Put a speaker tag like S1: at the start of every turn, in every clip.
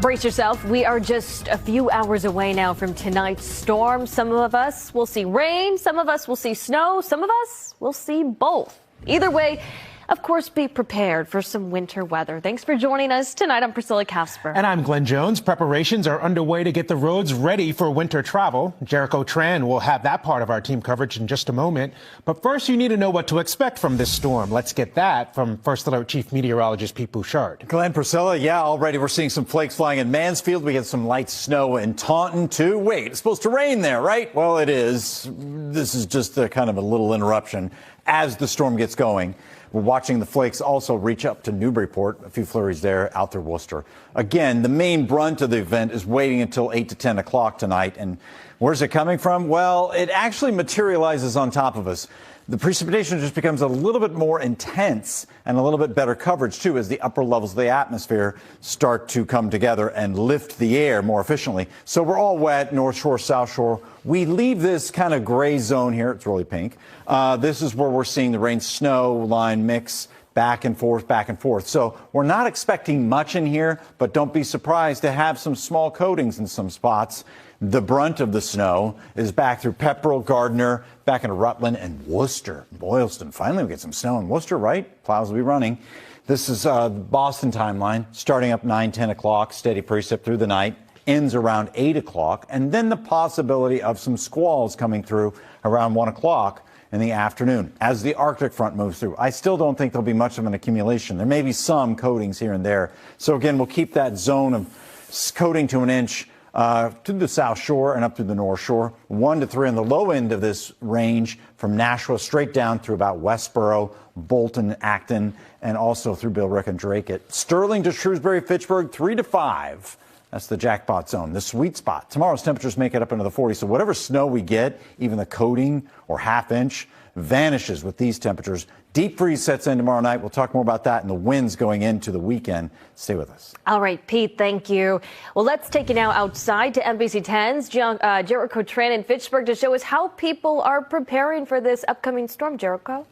S1: Brace yourself. We are just a few hours away now from tonight's storm. Some of us will see rain. Some of us will see snow. Some of us will see both. Either way, of course, be prepared for some winter weather. Thanks for joining us tonight. I'm Priscilla Casper.
S2: And I'm Glenn Jones. Preparations are underway to get the roads ready for winter travel. Jericho Tran will have that part of our team coverage in just a moment. But first, you need to know what to expect from this storm. Let's get that from First Alert Chief Meteorologist Pete Bouchard.
S3: Glenn, Priscilla, already we're seeing some flakes flying in Mansfield. We get some light snow in Taunton, too. Wait, it's supposed to rain there, right? Well, it is. This is just a kind of a little interruption as the storm gets going. We're watching the flakes also reach up to Newburyport. A few flurries there, out there Worcester. Again, the main brunt of the event is waiting until 8 to 10 o'clock tonight. And where's it coming from? Well, it actually materializes on top of us. The precipitation just becomes a little bit more intense and a little bit better coverage, too, as the upper levels of the atmosphere start to come together and lift the air more efficiently. So we're all wet, North Shore, South Shore. We leave this kind of gray zone here. It's really pink. This is where we're seeing the rain-snow line mix back and forth, back and forth. So we're not expecting much in here, but don't be surprised to have some small coatings in some spots. The brunt of the snow is back through Pepperell, Gardner, back into Rutland and Worcester, Boylston. Finally, we get some snow in Worcester, right? Plows will be running. This is the Boston timeline, starting up 9, 10 o'clock, steady precip through the night, ends around 8 o'clock, and then the possibility of some squalls coming through around 1 o'clock in the afternoon as the Arctic front moves through. I still don't think there'll be much of an accumulation. There may be some coatings here and there. So again, we'll keep that zone of coating to an inch to the South Shore and up to the North Shore. 1 to 3 on the low end of this range from Nashua straight down through about Westboro, Bolton, Acton, and also through Billerica and Dracut. Sterling to Shrewsbury, Fitchburg, 3 to 5. That's the jackpot zone, the sweet spot. Tomorrow's temperatures make it up into the 40s. So whatever snow we get, even the coating or half inch, vanishes with these temperatures. Deep freeze sets in tomorrow night. We'll talk more about that and the winds going into the weekend. Stay with us.
S1: All right, Pete, thank you. Well, let's take you now outside to NBC 10's Jericho Tran in Fitchburg to show us how people are preparing for this upcoming storm. Jericho?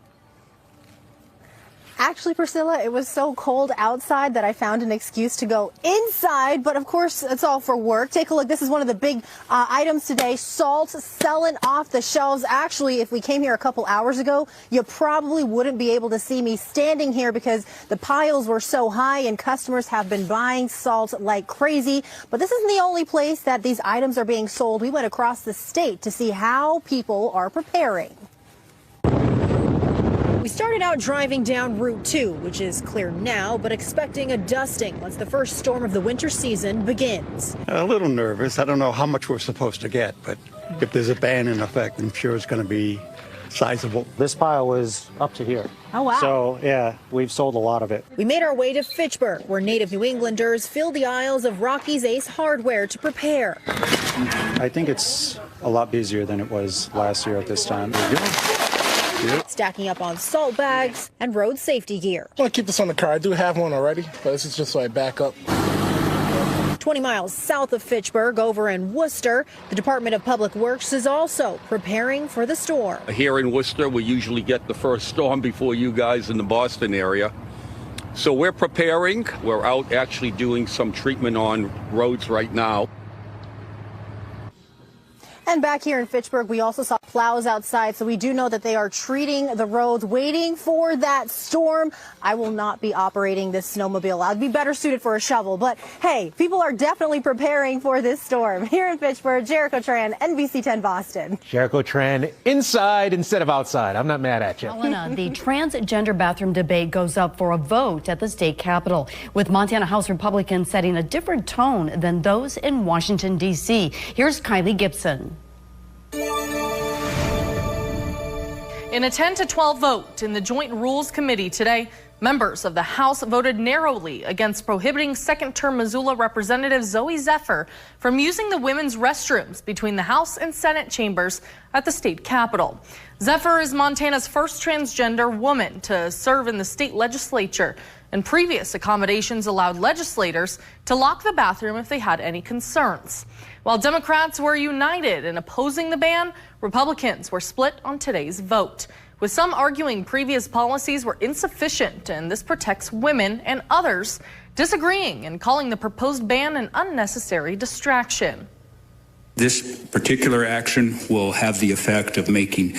S4: Actually, Priscilla, it was so cold outside that I found an excuse to go inside. But of course, it's all for work. Take a look. This is one of the big items today. Salt selling off the shelves. Actually, if we came here a couple hours ago, you probably wouldn't be able to see me standing here because the piles were so high and customers have been buying salt like crazy. But this isn't the only place that these items are being sold. We went across the state to see how people are preparing. We started out driving down Route 2, which is clear now, but expecting a dusting once the first storm of the winter season begins.
S5: A little nervous. I don't know how much we're supposed to get, but if there's a ban in effect, I'm sure it's going to be sizable.
S6: This pile was up to here.
S4: Oh, wow.
S6: So, yeah, we've sold a lot of it.
S4: We made our way to Fitchburg, where native New Englanders fill the aisles of Rocky's Ace Hardware to prepare.
S6: I think it's a lot busier than it was last year at this time.
S4: Stacking up on salt bags and road safety gear.
S7: I want to keep this on the car. I do have one already, but this is just so I back up.
S4: 20 miles south of Fitchburg, over in Worcester, the Department of Public Works is also preparing for the storm.
S8: Here in Worcester, we usually get the first storm before you guys in the Boston area. So we're preparing. We're out actually doing some treatment on roads right now.
S4: And back here in Fitchburg, we also saw plows outside, so we do know that they are treating the roads, waiting for that storm. I will not be operating this snowmobile. I'd be better suited for a shovel. But hey, people are definitely preparing for this storm. Here in Fitchburg, Jericho Tran, NBC 10 Boston.
S2: Jericho Tran inside instead of outside. I'm not mad at you.
S9: Elena, the transgender bathroom debate goes up for a vote at the state capitol, with Montana House Republicans setting a different tone than those in Washington, D.C. Here's Kylie Gibson.
S10: In a 10-12 vote in the Joint Rules Committee today, members of the House voted narrowly against prohibiting second-term Missoula Representative Zoe Zephyr from using the women's restrooms between the House and Senate chambers at the state capitol. Zephyr is Montana's first transgender woman to serve in the state legislature, and previous accommodations allowed legislators to lock the bathroom if they had any concerns. While Democrats were united in opposing the ban, Republicans were split on today's vote. with some arguing previous policies were insufficient and this protects women, and others disagreeing and calling the proposed ban an unnecessary distraction.
S11: This particular action will have the effect of making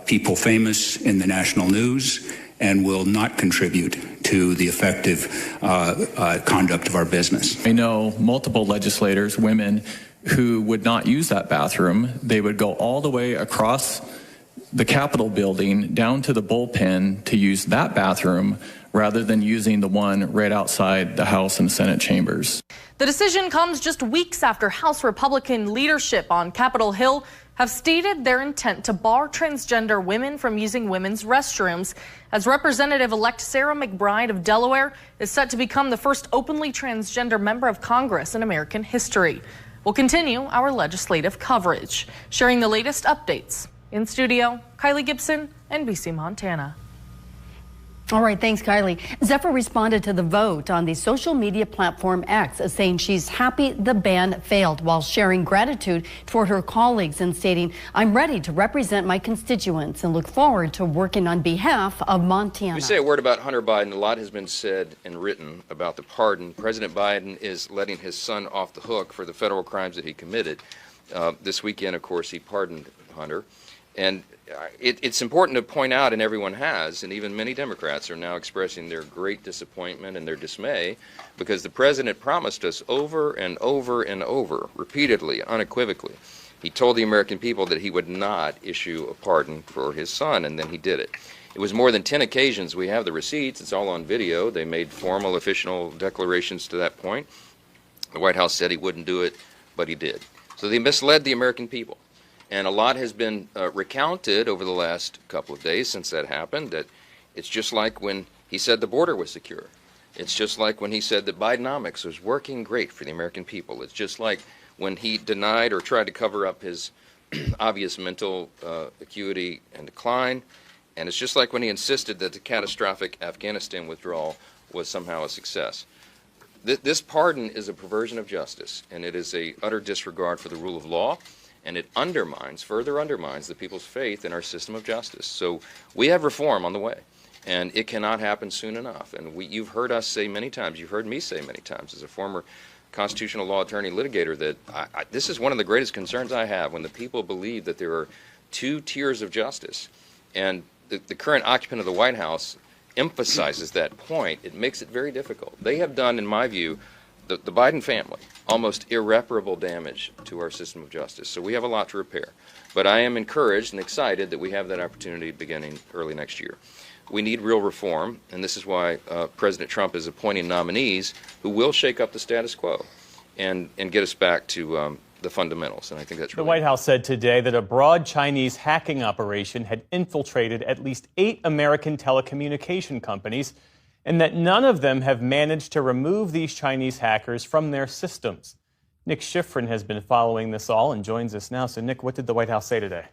S11: people famous in the national news and will not contribute to the effective conduct of our business.
S12: I know multiple legislators, women, who would not use that bathroom. They would go all the way across the Capitol building down to the bullpen to use that bathroom rather than using the one right outside the House and Senate chambers.
S10: The decision comes just weeks after House Republican leadership on Capitol Hill have stated their intent to bar transgender women from using women's restrooms, as Representative-elect Sarah McBride of Delaware is set to become the first openly transgender member of Congress in American history. We'll continue our legislative coverage, sharing the latest updates. In studio, Kylie Gibson, NBC Montana.
S9: All right, thanks, Kylie. Zephyr responded to the vote on the social media platform X, saying she's happy the ban failed, while sharing gratitude toward her colleagues and stating, "I'm ready to represent my constituents and look forward to working on behalf of Montana."
S13: We say a word about Hunter Biden. A lot has been said and written about the pardon. President Biden is letting his son off the hook for the federal crimes that he committed. This weekend, of course, he pardoned Hunter. And it's important to point out, and everyone has, and even many Democrats are now expressing their great disappointment and their dismay, because the president promised us over and over and over, repeatedly, unequivocally. He told the American people that he would not issue a pardon for his son, and then he did it. It was more than 10 occasions. We have the receipts. It's all on video. They made formal official declarations to that point. The White House said he wouldn't do it, but he did. So they misled the American people. And a lot has been recounted over the last couple of days since that happened, that it's just like when he said the border was secure. It's just like when he said that Bidenomics was working great for the American people. It's just like when he denied or tried to cover up his obvious mental acuity and decline. And it's just like when he insisted that the catastrophic Afghanistan withdrawal was somehow a success. This pardon is a perversion of justice, and it is a utter disregard for the rule of law. And it further undermines the people's faith in our system of justice. So we have reform on the way, and it cannot happen soon enough. And you've heard us say many times, you've heard me say many times as a former constitutional law attorney litigator, that this is one of the greatest concerns I have, when the people believe that there are two tiers of justice. And the current occupant of the White House emphasizes that point. It makes it very difficult. They have done, in my view, the Biden family, almost irreparable damage to our system of justice. So we have a lot to repair. But I am encouraged and excited that we have that opportunity beginning early next year. We need real reform, and this is why President Trump is appointing nominees who will shake up the status quo and get us back to the fundamentals. And I think that's really
S14: The White House said today that a broad Chinese hacking operation had infiltrated at least 8 American telecommunication companies, and that none of them have managed to remove these Chinese hackers from their systems. Nick Schifrin has been following this all and joins us now. So, Nick, what did the White House say today?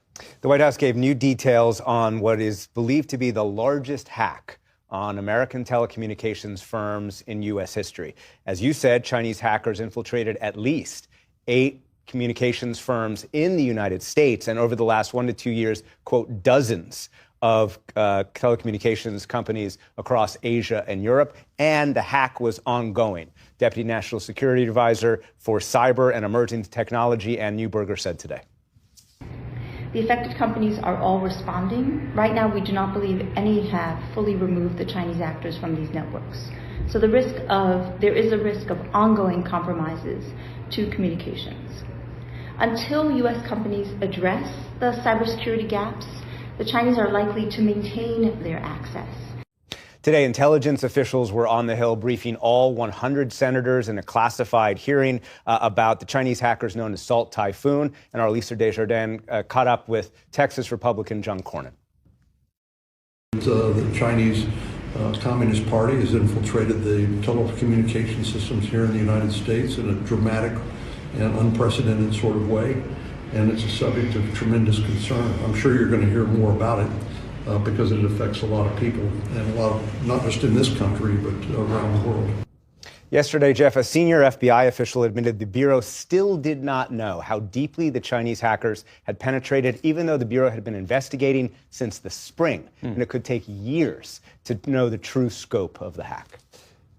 S15: The White House gave new details on what is believed to be the largest hack on American telecommunications firms in U.S. history. As you said, Chinese hackers infiltrated at least 8 communications firms in the United States, and over the last 1 to 2 years, quote, dozens of telecommunications companies across Asia and Europe, and the hack was ongoing. Deputy National Security Advisor for Cyber and Emerging Technology Ann Neuberger said today.
S16: The affected companies are all responding. Right now, we do not believe any have fully removed the Chinese actors from these networks. So there is a risk of ongoing compromises to communications. Until U.S. companies address the cybersecurity gaps, the Chinese are likely to maintain their access.
S15: Today, intelligence officials were on the Hill briefing all 100 senators in a classified hearing about the Chinese hackers known as Salt Typhoon. And our Lisa Desjardins caught up with Texas Republican John Cornyn.
S17: The Chinese Communist Party has infiltrated the telecommunication systems here in the United States in a dramatic and unprecedented sort of way. And it's a subject of tremendous concern. I'm sure you're going to hear more about it because it affects a lot of people, and a lot of, not just in this country, but around the world.
S15: Yesterday, Jeff, a senior FBI official admitted the Bureau still did not know how deeply the Chinese hackers had penetrated, even though the Bureau had been investigating since the spring. And it could take years to know the true scope of the hack.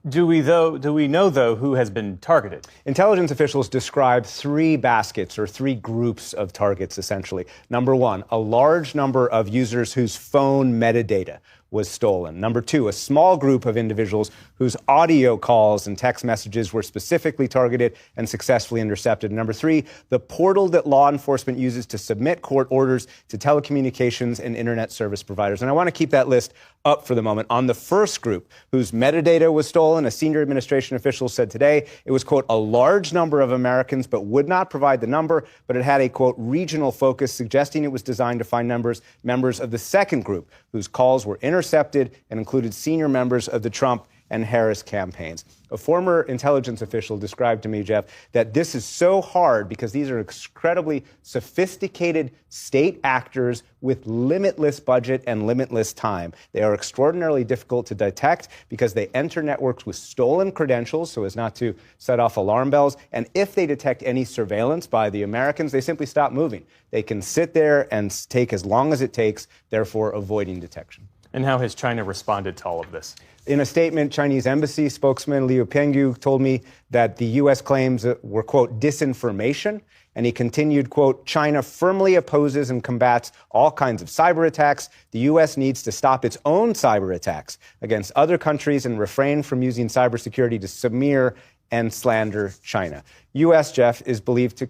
S14: Do we know, though, who has been targeted?
S15: Intelligence officials describe three baskets or three groups of targets, essentially. Number one, a large number of users whose phone metadata was stolen. Number two, a small group of individuals whose audio calls and text messages were specifically targeted and successfully intercepted. Number three, the portal that law enforcement uses to submit court orders to telecommunications and internet service providers. And I want to keep that list up for the moment. On the first group, whose metadata was stolen, a senior administration official said today it was, quote, a large number of Americans, but would not provide the number, but it had a, quote, regional focus, suggesting it was designed to find members of the second group, whose calls were intercepted and included senior members of the Trump and Harris campaigns. A former intelligence official described to me, Jeff, that this is so hard because these are incredibly sophisticated state actors with limitless budget and limitless time. They are extraordinarily difficult to detect because they enter networks with stolen credentials so as not to set off alarm bells. And if they detect any surveillance by the Americans, they simply stop moving. They can sit there and take as long as it takes, therefore avoiding detection.
S14: And how has China responded to all of this?
S15: In a statement, Chinese embassy spokesman Liu Pengyu told me that the U.S. claims were, quote, disinformation. And he continued, quote, China firmly opposes and combats all kinds of cyber attacks. The U.S. needs to stop its own cyber attacks against other countries and refrain from using cybersecurity to smear and slander China. U.S., Jeff, is believed to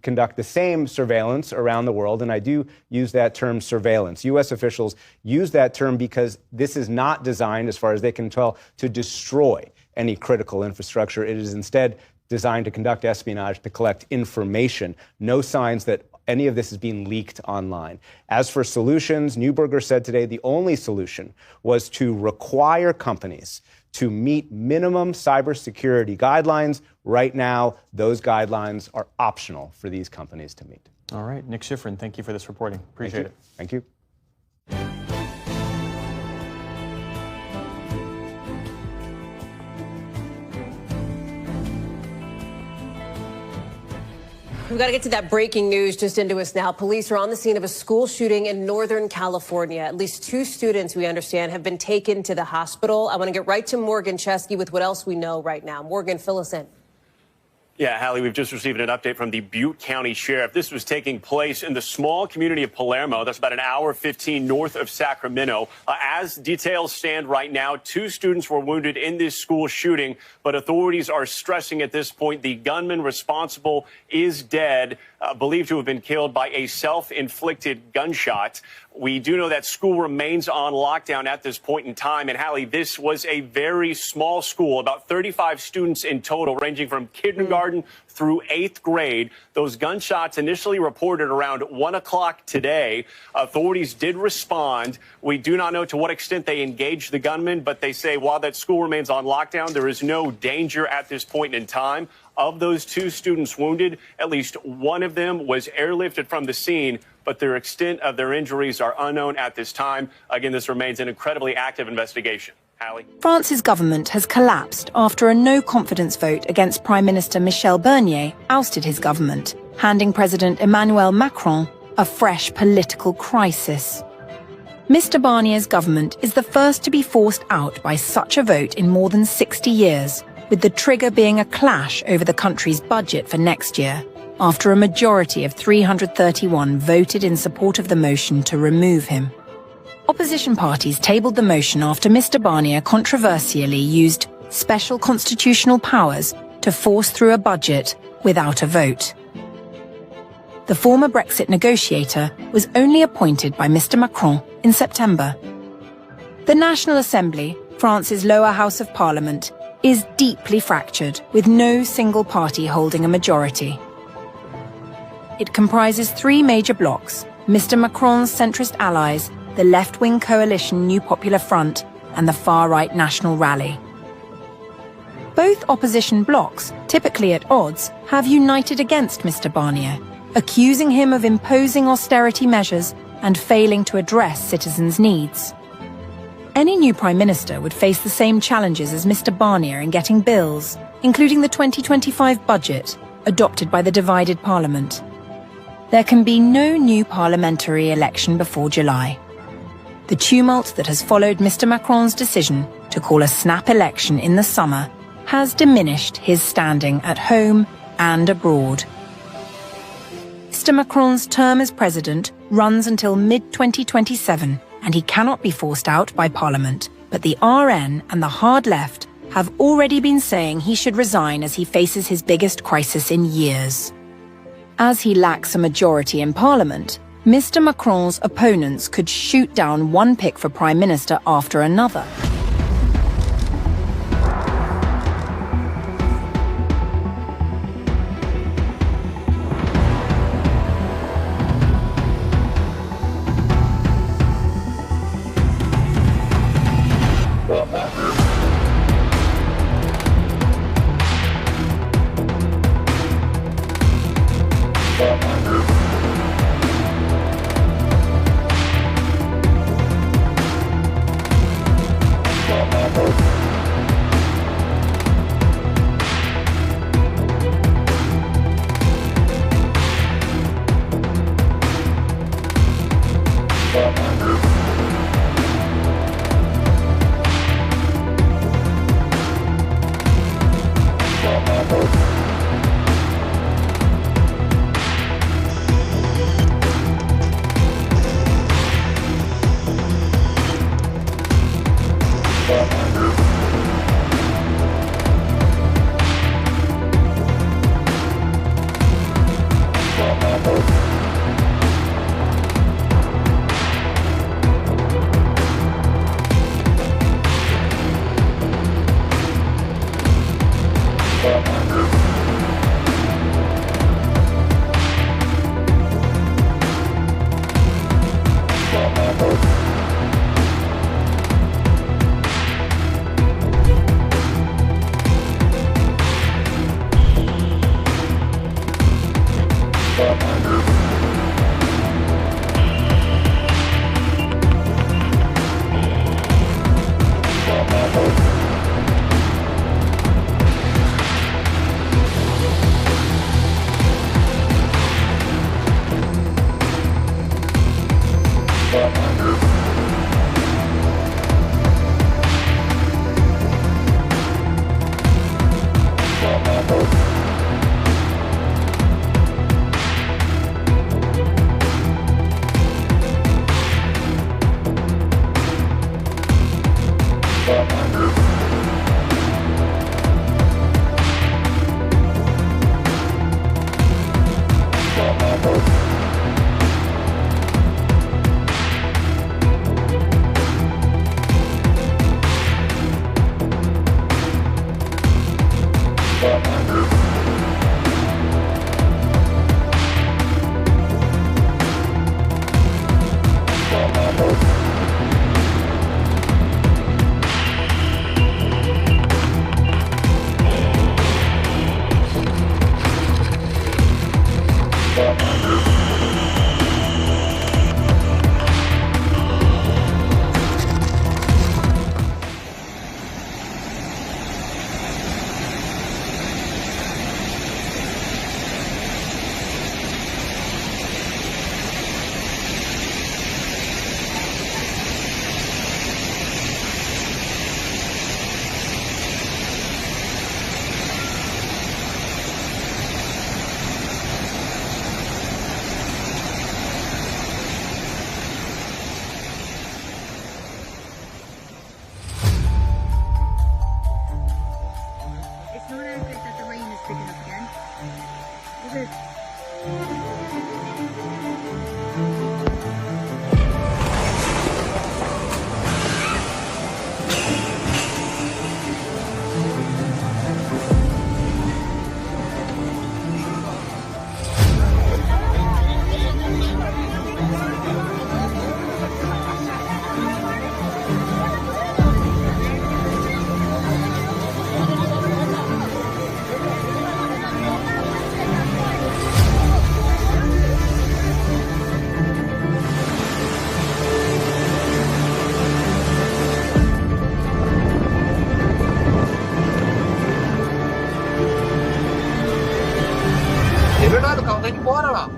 S15: conduct the same surveillance around the world, and I do use that term surveillance. U.S. officials use that term because this is not designed, as far as they can tell, to destroy any critical infrastructure. It is instead designed to conduct espionage, to collect information. No signs that any of this is being leaked online. As for solutions, Neuberger said today the only solution was to require companies to meet minimum cybersecurity guidelines. Right now, those guidelines are optional for these companies to meet.
S14: All right. Nick Schifrin, thank you for this reporting. Appreciate it.
S15: Thank you.
S18: We've got to get to that breaking news just into us now. Police are on the scene of a school shooting in Northern California. At least 2 students, we understand, have been taken to the hospital. I want to get right to Morgan Chesky with what else we know right now. Morgan, fill us in.
S19: Yeah, Hallie, we've just received an update from the Butte County Sheriff. This was taking place in the small community of Palermo. That's about an hour 15 north of Sacramento. As details stand right now, 2 students were wounded in this school shooting, but authorities are stressing at this point the gunman responsible is dead, believed to have been killed by a self-inflicted gunshot. We do know that school remains on lockdown at this point in time. And Hallie, this was a very small school, about 35 students in total, ranging from kindergarten through 8th grade. Those gunshots initially reported around 1 o'clock today. Authorities did respond. We do not know to what extent they engaged the gunman, but they say while that school remains on lockdown, there is no danger at this point in time. Of those 2 students wounded, at least one of them was airlifted from the scene, but the extent of their injuries are unknown at this time. Again, this remains an incredibly active investigation. Hallie.
S20: France's government has collapsed after a no-confidence vote against Prime Minister Michel Barnier ousted his government, handing President Emmanuel Macron a fresh political crisis. Mr. Barnier's government is the first to be forced out by such a vote in more than 60 years, with the trigger being a clash over the country's budget for next year, after a majority of 331 voted in support of the motion to remove him. Opposition parties tabled the motion after Mr. Barnier controversially used special constitutional powers to force through a budget without a vote. The former Brexit negotiator was only appointed by Mr. Macron in September. The National Assembly, France's lower house of parliament, is deeply fractured, with no single party holding a majority. It comprises 3 major blocs: Mr. Macron's centrist allies, the left-wing coalition New Popular Front, and the far-right National Rally. Both opposition blocs, typically at odds, have united against Mr. Barnier, accusing him of imposing austerity measures and failing to address citizens' needs. Any new Prime Minister would face the same challenges as Mr. Barnier in getting bills, including the 2025 budget, adopted by the divided Parliament. There can be no new parliamentary election before July. The tumult that has followed Mr. Macron's decision to call a snap election in the summer has diminished his standing at home and abroad. Mr. Macron's term as president runs until mid-2027, and he cannot be forced out by Parliament. But the RN and the hard left have already been saying he should resign as he faces his biggest crisis in years. As he lacks a majority in Parliament, Mr. Macron's opponents could shoot down one pick for Prime Minister after another.
S21: Renato, calma, tá indo embora lá.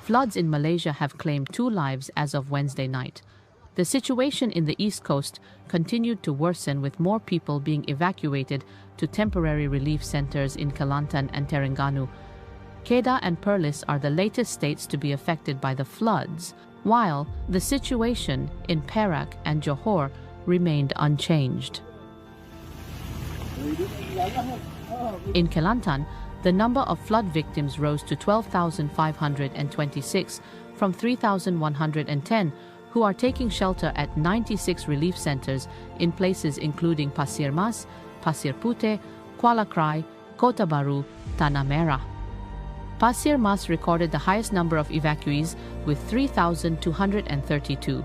S22: Floods in Malaysia have claimed 2 lives as of Wednesday night. The situation in the east coast continued to worsen, with more people being evacuated to temporary relief centers in Kelantan and Terengganu. Kedah and Perlis are the latest states to be affected by the floods, while the situation in Perak and Johor remained unchanged. In Kelantan, the number of flood victims rose to 12,526 from 3,110, who are taking shelter at 96 relief centers in places including Pasir Mas, Pasir Puteh, Kuala Krai, Kota Baru, Tanah Merah. Pasir Mas recorded the highest number of evacuees with 3,232,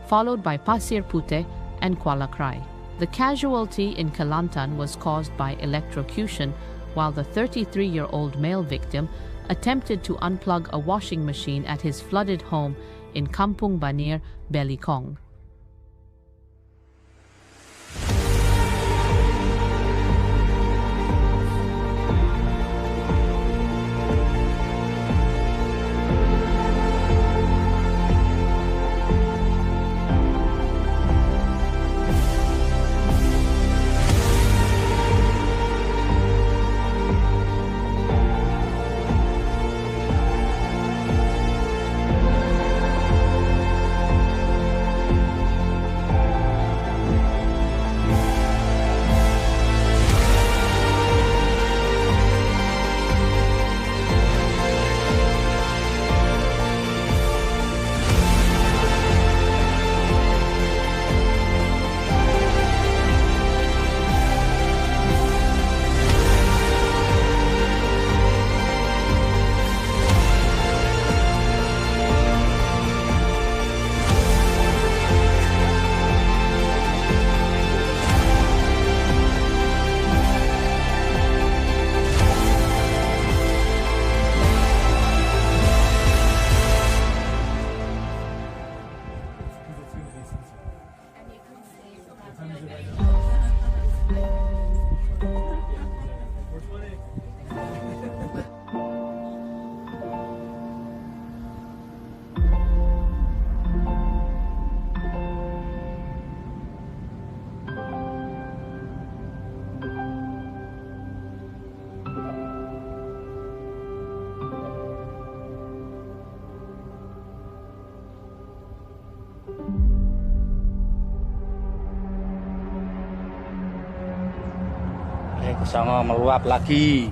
S22: followed by Pasir Puteh and Kuala Krai. The casualty in Kelantan was caused by electrocution, while the 33-year-old male victim attempted to unplug a washing machine at his flooded home in Kampung Banir, Belikong.
S23: Sama meluap lagi.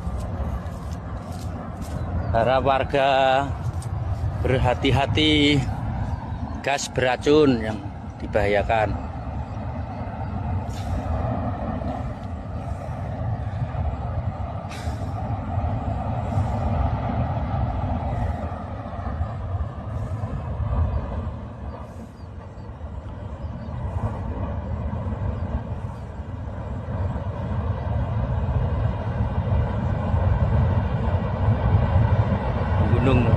S23: Harap warga berhati-hati, gas beracun yang dibahayakan. Gunung